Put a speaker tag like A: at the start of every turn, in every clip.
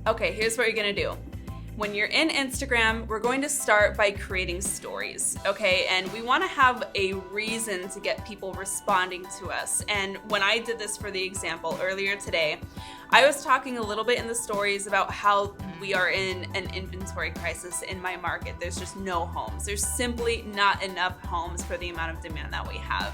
A: Okay, here's what you're gonna do. When you're in Instagram, we're going to start by creating stories, okay? And we wanna have a reason to get people responding to us. And when I did this for the example earlier today, I was talking a little bit in the stories about how we are in an inventory crisis in my market. There's just no homes. There's simply not enough homes for the amount of demand that we have.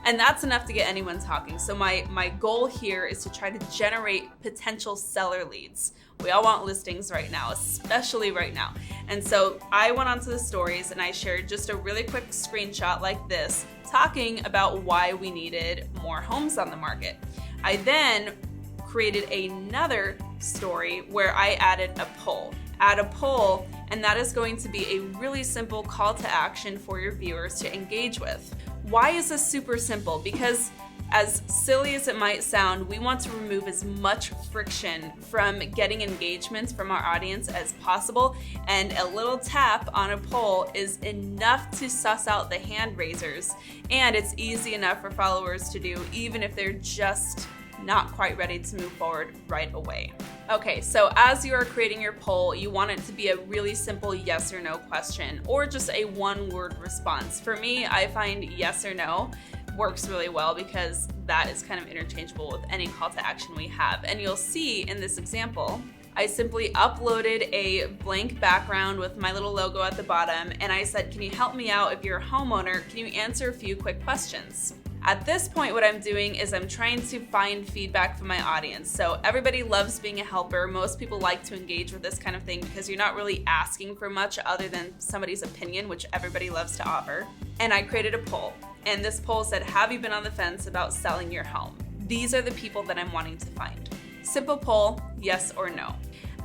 A: And that's enough to get anyone talking. So my goal here is to try to generate potential seller leads. We all want listings right now, especially right now. And so I went onto the stories and I shared just a really quick screenshot like this, talking about why we needed more homes on the market. I then created another story where I added a poll. Add a poll, and that is going to be a really simple call to action for your viewers to engage with. Why is this super simple? Because as silly as it might sound, we want to remove as much friction from getting engagement from our audience as possible, and a little tap on a poll is enough to suss out the hand raisers, and it's easy enough for followers to do even if they're just not quite ready to move forward right away. Okay, so as you are creating your poll, you want it to be a really simple yes or no question, or just a one-word response. For me, I find yes or no works really well because that is kind of interchangeable with any call to action we have. And you'll see in this example, I simply uploaded a blank background with my little logo at the bottom, and I said, can you help me out? If you're a homeowner, can you answer a few quick questions? At this point, what I'm doing is I'm trying to find feedback from my audience. So everybody loves being a helper. Most people like to engage with this kind of thing because you're not really asking for much other than somebody's opinion, which everybody loves to offer. And I created a poll. And this poll said, have you been on the fence about selling your home? These are the people that I'm wanting to find. Simple poll, yes or no.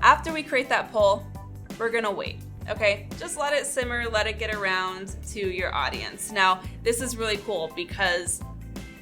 A: After we create that poll, we're gonna wait. Okay, just let it simmer, let it get around to your audience. Now, this is really cool because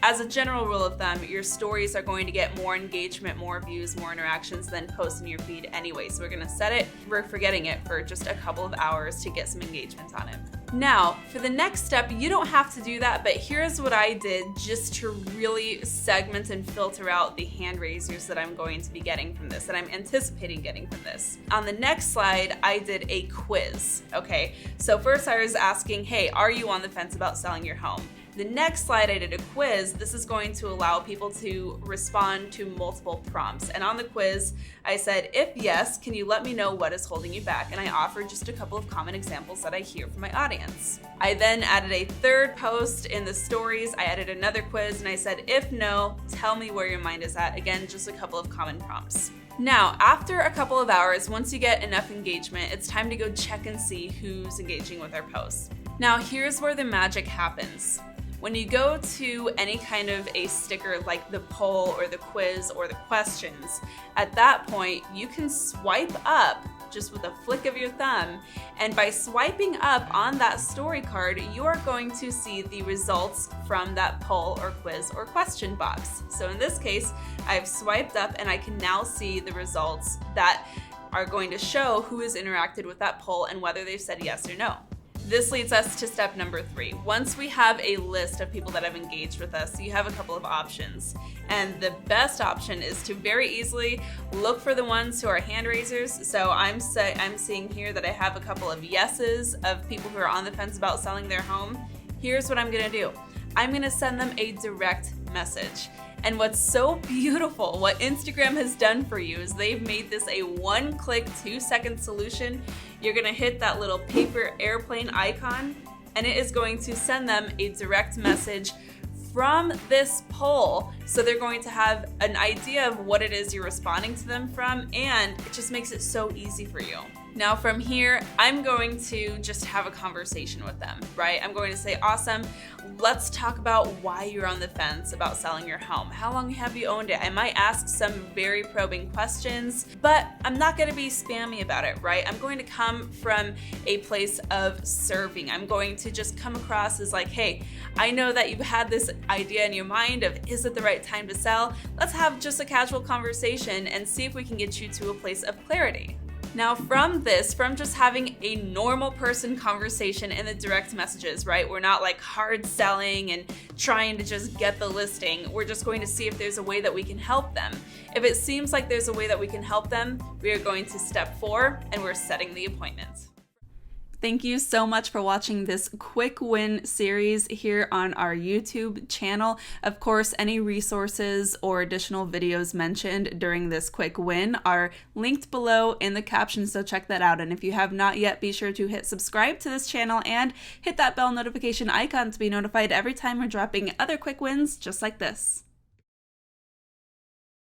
A: as a general rule of thumb, your stories are going to get more engagement, more views, more interactions than posts in your feed anyway. So we're gonna set it, we're forgetting it for just a couple of hours to get some engagement on it. Now, for the next step, you don't have to do that, but here's what I did just to really segment and filter out the hand raisers that I'm going to be getting from this, that I'm anticipating getting from this. On the next slide, I did a quiz, okay? So first I was asking, hey, are you on the fence about selling your home? The next slide, I did a quiz. This is going to allow people to respond to multiple prompts. And on the quiz, I said, if yes, can you let me know what is holding you back? And I offered just a couple of common examples that I hear from my audience. I then added a third post in the stories. I added another quiz and I said, if no, tell me where your mind is at. Again, just a couple of common prompts. Now, after a couple of hours, once you get enough engagement, it's time to go check and see who's engaging with our posts. Now, here's where the magic happens. When you go to any kind of a sticker like the poll or the quiz or the questions, at that point you can swipe up just with a flick of your thumb, and by swiping up on that story card, you are going to see the results from that poll or quiz or question box. So in this case, I've swiped up and I can now see the results that are going to show who has interacted with that poll and whether they've said yes or no. This leads us to step number 3. Once we have a list of people that have engaged with us, you have a couple of options. And the best option is to very easily look for the ones who are hand raisers. So I'm seeing here that I have a couple of yeses of people who are on the fence about selling their home. Here's what I'm gonna do. I'm gonna send them a direct message. And what's so beautiful, what Instagram has done for you is they've made this a one-click, 2-second solution. You're gonna hit that little paper airplane icon, and it is going to send them a direct message from this poll. So they're going to have an idea of what it is you're responding to them from, and it just makes it so easy for you. Now from here, I'm going to just have a conversation with them, right? I'm going to say, awesome, let's talk about why you're on the fence about selling your home. How long have you owned it? I might ask some very probing questions, but I'm not gonna be spammy about it, right? I'm going to come from a place of serving. I'm going to just come across as like, hey, I know that you've had this idea in your mind of, is it the right time to sell? Let's have just a casual conversation and see if we can get you to a place of clarity. Now from just having a normal person conversation in the direct messages, right? We're not like hard selling and trying to just get the listing. We're just going to see if there's a way that we can help them. If it seems like there's a way that we can help them, we are going to step 4 and we're setting the appointment. Thank you so much for watching this quick win series here on our YouTube channel. Of course, any resources or additional videos mentioned during this quick win are linked below in the caption, so check that out. And if you have not yet, be sure to hit subscribe to this channel and hit that bell notification icon to be notified every time we're dropping other quick wins just like this.